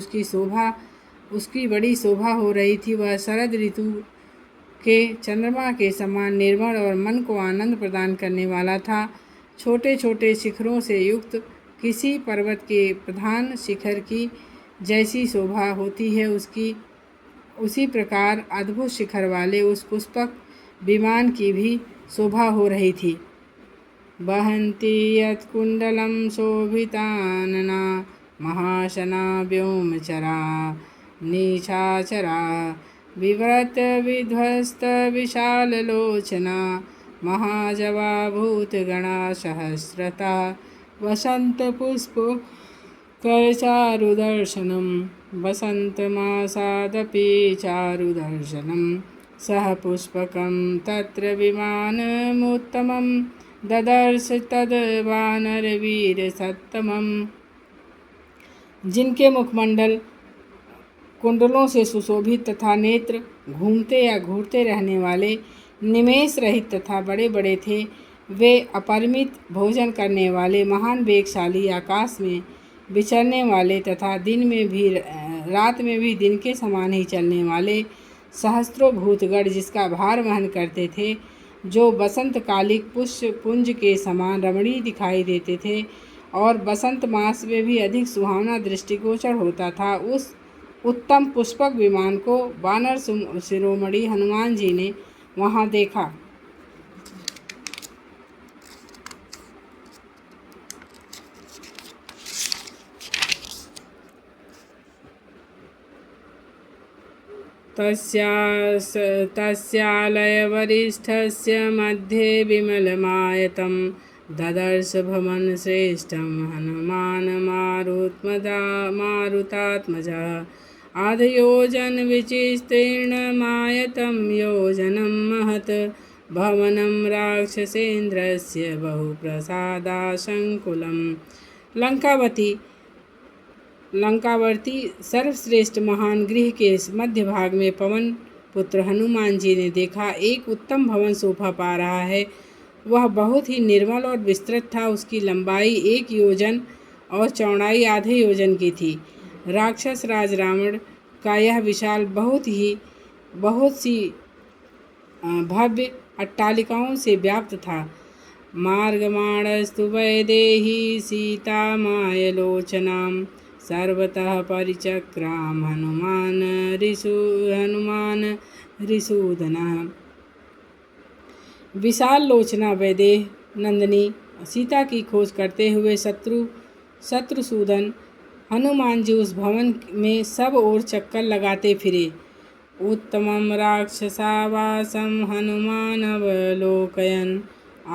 उसकी बड़ी शोभा हो रही थी। वह शरद ऋतु के चंद्रमा के समान निर्मल और मन को आनंद प्रदान करने वाला था। छोटे छोटे शिखरों से युक्त किसी पर्वत के प्रधान शिखर की जैसी शोभा होती है उसी प्रकार अद्भुत शिखर वाले उस पुष्पक विमान की भी शोभा हो रही थी। वहन्ति यत्कुण्डलं शोभितानना महाशना व्योमचरा निशाचरा विव्रत विध्वस्त विशाललोचना महाजवाभूतगणा सहस्रता वसन्तपुष्पकरचारुदर्शनं वसन्तमासादपि चारुदर्शनं सह पुष्पकं तत्र विमानमुत्तमं ददर्श तद् वानरवीरसत्तमम्। जिनके मुखमंडल कुंडलों से सुशोभित तथा नेत्र घूमते या घूरते रहने वाले निमेष रहित तथा बड़े बड़े थे, वे अपरिमित भोजन करने वाले, महान वेगशाली, आकाश में विचरने वाले तथा दिन में भी रात में भी दिन के समान ही चलने वाले सहस्त्रों भूतगण जिसका भार वहन करते थे, जो बसंतकालिक पुष्प पुंज के समान रमणीय दिखाई देते थे और बसंत मास में भी अधिक सुहावना दृष्टिगोचर होता था, उस उत्तम पुष्पक विमान को वानर शिरोमणि हनुमान जी ने वहाँ देखा। तस्यालयवरिष्ठस्य मध्ये विमलमायतं ददर्श भवनश्रेष्ठं हनुमानमारुतात्मजः आधयोजनविचिस्तीर्णमायतं योजनं महत् भवनं राक्षसेन्द्रस्य बहुप्रसादासंकुलं। लंकावर्ती सर्वश्रेष्ठ महान गृह के मध्य भाग में पवन पुत्र हनुमान जी ने देखा, एक उत्तम भवन शोभा पा रहा है। वह बहुत ही निर्मल और विस्तृत था। उसकी लंबाई 1 योजन और चौड़ाई आधे योजन की थी। राक्षस राज रावण का यह विशाल बहुत सी भव्य अट्टालिकाओं से व्याप्त था। मार्गमाणस्तु वैदेही सीतामायलोचनां सर्वतः परिचक्राम हनुमान ऋषूदनः। विशाल लोचना वैदेह नंदिनी सीता की खोज करते हुए शत्रुसूदन हनुमान जी उस भवन में सब ओर चक्कर लगाते फिरे। उत्तमं राक्षसावासं हनुमानवलोकयन्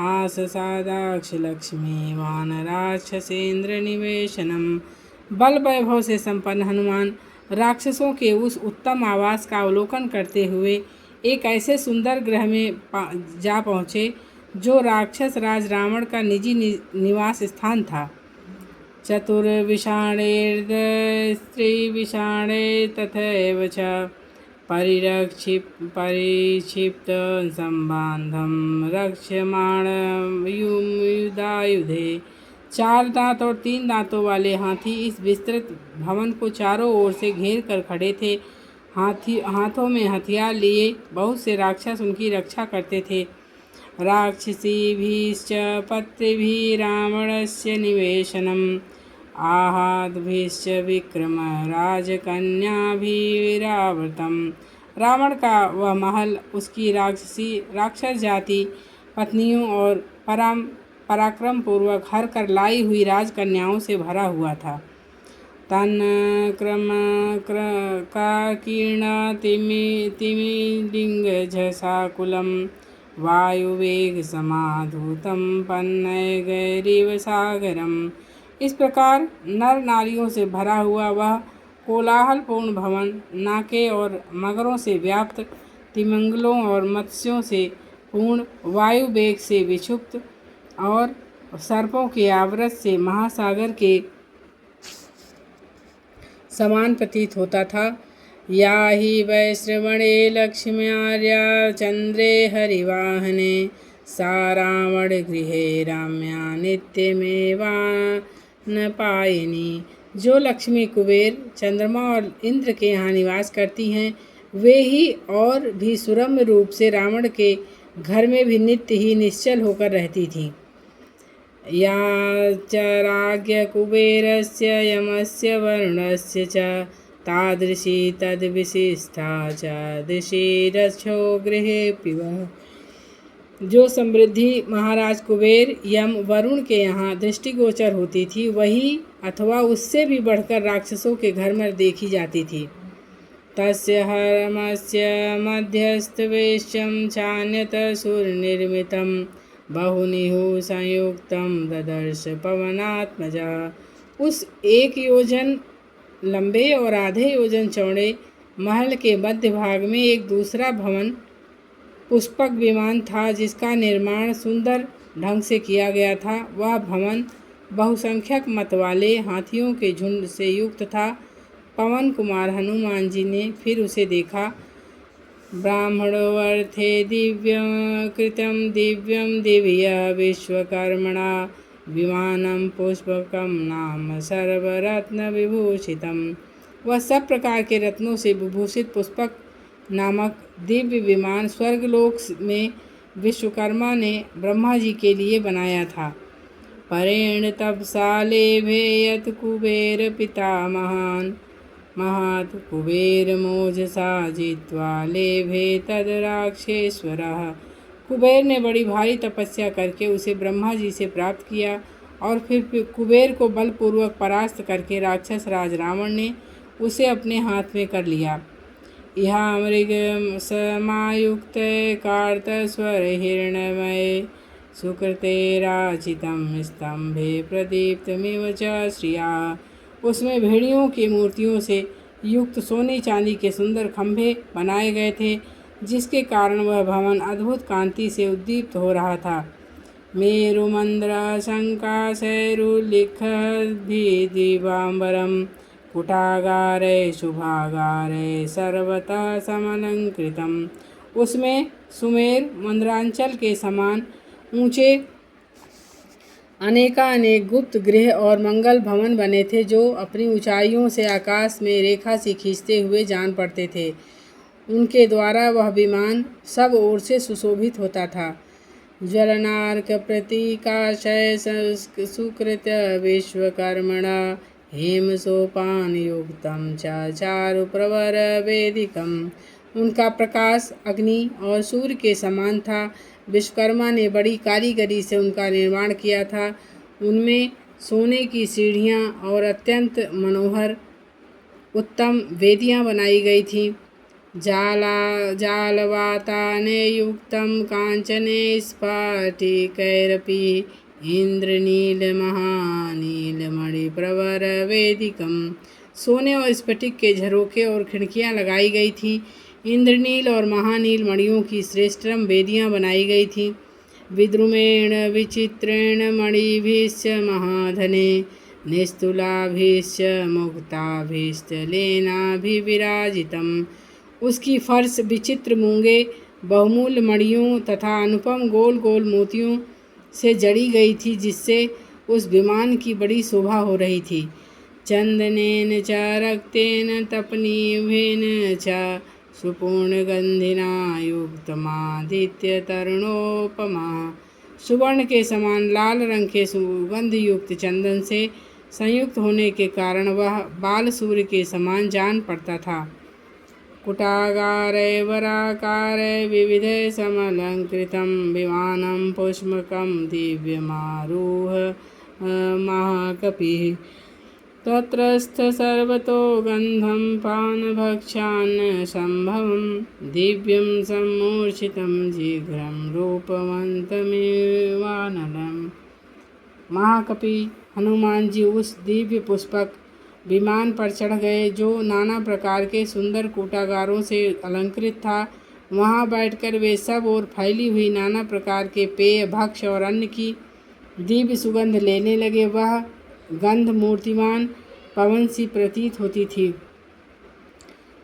आससादाक्ष लक्ष्मी वानराक्षसेन्द्र निवेशनम। बल वैभव से संपन्न हनुमान राक्षसों के उस उत्तम आवास का अवलोकन करते हुए एक ऐसे सुंदर ग्रह में जा पहुँचे जो राक्षस राज रावण का निजी निवास स्थान था। चतुर्विषाणैर्स्त्रीविषाणे तथैव च परिक्षिप्त संबाधं रक्ष्यमाणयुधायुधे। 4 दांत और 3 दांतों वाले हाथी इस विस्तृत भवन को चारों ओर से घेर कर खड़े थे। हाथों में हथियार लिए बहुत से राक्षस उनकी रक्षा करते थे। राक्षसीभिश्च पत्रिभिः रावणस्य निवेशनम् आहाद्भिश्च विक्रम राजकन्याभिरावृतम्। रावण का वह महल उसकी राक्षस जाति पत्नियों और पराक्रम पूर्वक हर कर लाई हुई राजकन्याओं से भरा हुआ था। तन्कीर्णतिमिलिङ्गझसाकुलं वायुवेगसमाधूतं पन्नगैरिव सागरम्। इस प्रकार नर नारियों से भरा हुआ वह कोलाहलपूर्ण भवन नाके और मगरों से व्याप्त, तिमिंगलों और मत्स्यों से पूर्ण, वायु वेग से विक्षुब्ध और सर्पों के आवृत से महासागर के समान प्रतीत होता था। या ही वैश्रवणे लक्ष्म्यार्या चंद्रे हरिवाहने सा रावण गृहे राम्या नित्यमेवानपायिनी। जो लक्ष्मी कुबेर, चंद्रमा और इंद्र के यहाँ निवास करती हैं, वे ही और भी सुरम्य रूप से रावण के घर में भी नित्य ही निश्चल होकर रहती थीं। या च राज्ञ कुबेरस्य यमस्य वरुणस्य च तादृशी तद्विशिष्टा च दृशिरक्षो गृहे पिबः। जो समृद्धि महाराज कुबेर, यम, वरुण के यहाँ दृष्टिगोचर होती थी, वही अथवा उससे भी बढ़कर राक्षसों के घर में देखी जाती थी। तस्य हरमस्य मध्यस्थवेश्यं चान्यत सुरनिर्मितं बहुनिहु संयुक्तं ददर्श पवनात्मजा। उस 1 योजन लंबे और आधे योजन चौड़े महल के मध्य भाग में एक दूसरा भवन पुष्पक विमान था, जिसका निर्माण सुंदर ढंग से किया गया था। वह भवन बहुसंख्यक मत वाले हाथियों के झुंड से युक्त था। पवन कुमार हनुमान जी ने फिर उसे देखा। ब्राह्मणोऽर्थे दिव्यं कृतं दिव्यं दिव्या विश्वकर्मणा विमानं पुष्पकं नाम सर्वरत्नविभूषितम्। वह सब प्रकार के रत्नों से विभूषित पुष्पक नामक दिव्य विमान स्वर्गलोक में विश्वकर्मा ने ब्रह्मा जी के लिए बनाया था। परेण तपसा लेभे यत् कुबेर पितामहान् महत् कुबेर मोजसा जित्वा लेभे तद राक्षेश्वरः। कुबेर ने बड़ी भारी तपस्या करके उसे ब्रह्मा जी से प्राप्त किया और फिर कुबेर को बलपूर्वक परास्त करके राक्षस राज रावण ने उसे अपने हाथ में कर लिया। यह मृग समायुक्त कार्तस्वर हिरण्मय सुकृते राचितं स्तंभे प्रदीप्तमिव च श्रिया। उसमें भेड़ियों की मूर्तियों से युक्त सोने चांदी के सुंदर खंभे बनाए गए थे, जिसके कारण वह भवन अद्भुत कांति से उद्दीप्त हो रहा था। मेरुमंद्र शंकाशैरुल्लिखद्भिदिवाम्बरं कुटागारे शुभागारे सर्वतः समलंकृतम्। उसमें सुमेर मंद्रांचल के समान ऊंचे अनेकानेक गुप्त गृह और मंगल भवन बने थे, जो अपनी ऊंचाइयों से आकाश में रेखा सी खींचते हुए जान पड़ते थे। उनके द्वारा वह विमान सब ओर से सुशोभित होता था। ज्वलनार्क प्रतीकाशय सुकृत विश्वकर्मणा हेम सोपान युक्तम चारु प्रवर वेदिकम। उनका प्रकाश अग्नि और सूर्य के समान था। विश्वकर्मा ने बड़ी कारीगरी से उनका निर्माण किया था। उनमें सोने की सीढ़ियाँ और अत्यंत मनोहर उत्तम वेदियाँ बनाई गई थीं। जालवाताने युक्तं कांचने स्फटिकैरपि इंद्रनीलमहानीलमणिप्रवर वेदिकं। सोने और स्फटिक के झरोखे और खिड़कियाँ लगाई गई थीं। इंद्रनील और महानील मणियों की श्रेष्ठतम वेदियाँ बनाई गई थीं। विद्रुमेण विचित्रेण मणिभिश्च महाधने निस्तुलाभिश्च मुक्ताभिश्चलेनाभिविराजितम्। उसकी फर्श विचित्र मूंगे बहुमूल्य मणियों तथा अनुपम गोल गोल मोतियों से जड़ी गई थी, जिससे उस विमान की बड़ी शोभा हो रही थी। चंदनेन च रक्तेन तपनीभेन च सुपूर्णगंधिना युक्तमादित्य तरुणोपमा। सुवर्ण के समान लाल रंग के सुगंध युक्त चंदन से संयुक्त होने के कारण वह बाल सूर्य के समान जान पड़ता था। कुटागारे वराकारे विविध समलंकृतं विमानं पुष्पकं दिव्यमारुह महाकपिः। तत्रस्थ सर्वतो गंधं पानभक्षान् संभवं दिव्यं सम्मूर्छितं शीघ्रं रूपवन्तमिवानलम्। महाकपि हनुमान जी उस दिव्य पुष्पक विमान पर चढ़ गए, जो नाना प्रकार के सुंदर कूटागारों से अलंकृत था। वहां बैठकर वे सब ओर फैली हुई नाना प्रकार के पेय, भक्ष्य और अन्न की दिव्य सुगंध लेने लगे। वह गंध मूर्तिमान पवन सी प्रतीत होती थी।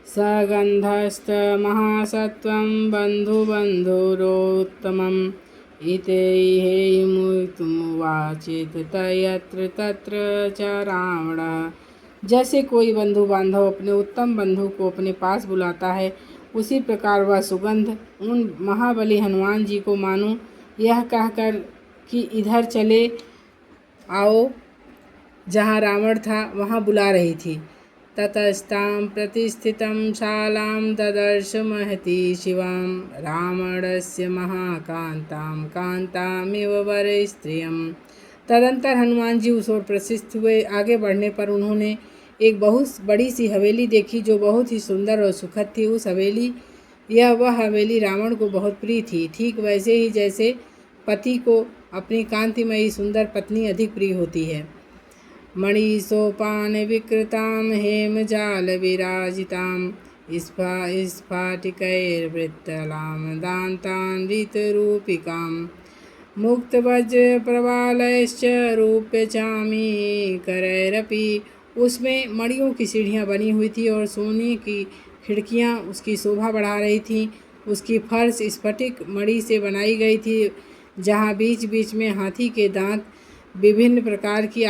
सगंधस्त महासत्वं बंधुबंधुरोत्तमम् इत्येहिमुवाचेत तयत्र तत्र च रावणः। जैसे कोई बंधु बांधव अपने उत्तम बंधु को अपने पास बुलाता है, उसी प्रकार वह सुगंध उन महाबली हनुमान जी को मानो यह कहकर कि इधर चले आओ, जहाँ रावण था वहाँ बुला रही थी। ततस्तां प्रतिस्थितं शालां ददर्श महती शिवां रावणस्य महाकांतां कांतामिव वरस्त्रियं। तदंतर हनुमान जी उस ओर प्रशिस्त हुए। आगे बढ़ने पर उन्होंने एक बहुत बड़ी सी हवेली देखी, जो बहुत ही सुंदर और सुखद थी। वह हवेली रावण को बहुत प्रिय थी, ठीक वैसे ही जैसे पति को अपनी कांतिमयी सुंदर पत्नी अधिक प्रिय होती है। मणिसोपान विकृतां हेमजाल विराजितां स्फाटिकैर्वृत्तलां दान्तां ऋतरूपिकां मुक्तवज्र प्रवालैश्च रूप्यचामी करैरपि। उसमें मणियों की सीढ़ियाँ बनी हुई थी और सोने की खिड़कियाँ उसकी शोभा बढ़ा रही थीं। उसकी फर्श स्फटिक मणि से बनाई गई थी, जहाँ बीच बीच में हाथी के दांत विभिन्न प्रकार की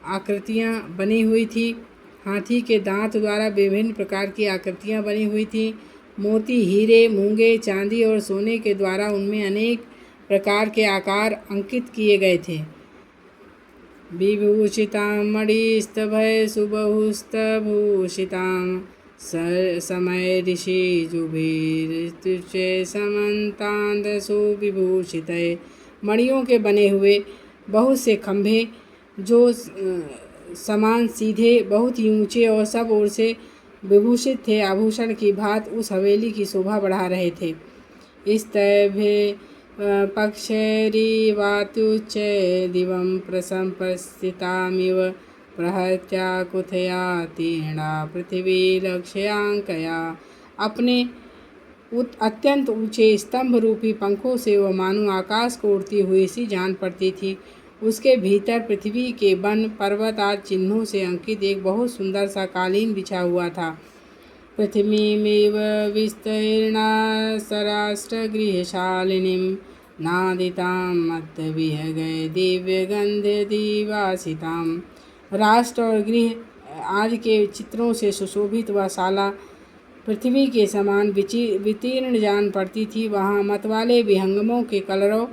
आकृतियाँ बनी हुई थी। हाथी के दांत द्वारा विभिन्न प्रकार की आकृतियाँ बनी हुई थी। मोती, हीरे, मूंगे, चांदी और सोने के द्वारा उनमें अनेक प्रकार के आकार अंकित किए गए थे। विभूषितां मणिस्तभय सुबहुस्तभूषितां समय ऋषिजुभिर्तुच्चे समन्तान्दसु विभूषितये। मणियों के बने हुए बहुत से खंभे जो समान सीधे, बहुत ही ऊंचे और सब ओर से विभूषित थे, आभूषण की भांति उस हवेली की शोभा बढ़ा रहे थे। स्तभे पक्षैरिवात्युच्च दिवं प्रसंपस्थितामिव प्रहत्या कुथया तीर्णा पृथ्वी लक्ष्यांकया। अपने अत्यंत ऊंचे स्तंभ रूपी पंखों से वह मानो आकाश को उड़ती हुई सी जान पड़ती थी। उसके भीतर पृथ्वी के वन, पर्वत आदि चिन्हों से अंकित एक बहुत सुंदर सा कालीन बिछा हुआ था। पृथ्वीमिव विस्तीर्णा सराष्ट्रगृहशालिनीं नादितां मत्तविहगै दिव्यगन्धदिवासितां। राष्ट्र और गृह आदि के चित्रों से सुशोभित वह शाला पृथ्वी के समान वितीर्ण जान पड़ती थी। वहाँ मतवाले विहंगमों के कलरव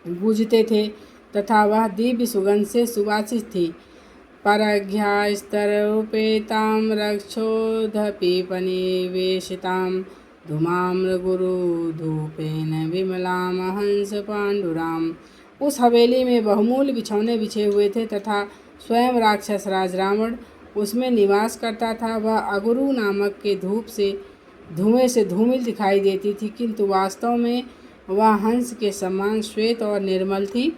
गूंजते थे तथा वह दिव्य सुगंध से सुवासित थी। परघ्यास्तरूपेतां रक्षोधपीपनिवेशितां धूमाम्रगुरुधूपेन विमलां हंसपाण्डुराम्। उस हवेली में बहुमूल्य बिछौने बिछे हुए थे तथा स्वयं राक्षस राज रावण उसमें निवास करता था। वह अगुरु नामक के धुएं से धूमिल दिखाई देती थी, किंतु वास्तव में वह हंस के समान श्वेत और निर्मल थी।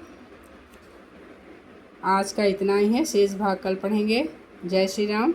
आज का इतना ही है, शेष भाग कल पढ़ेंगे। जय श्री राम।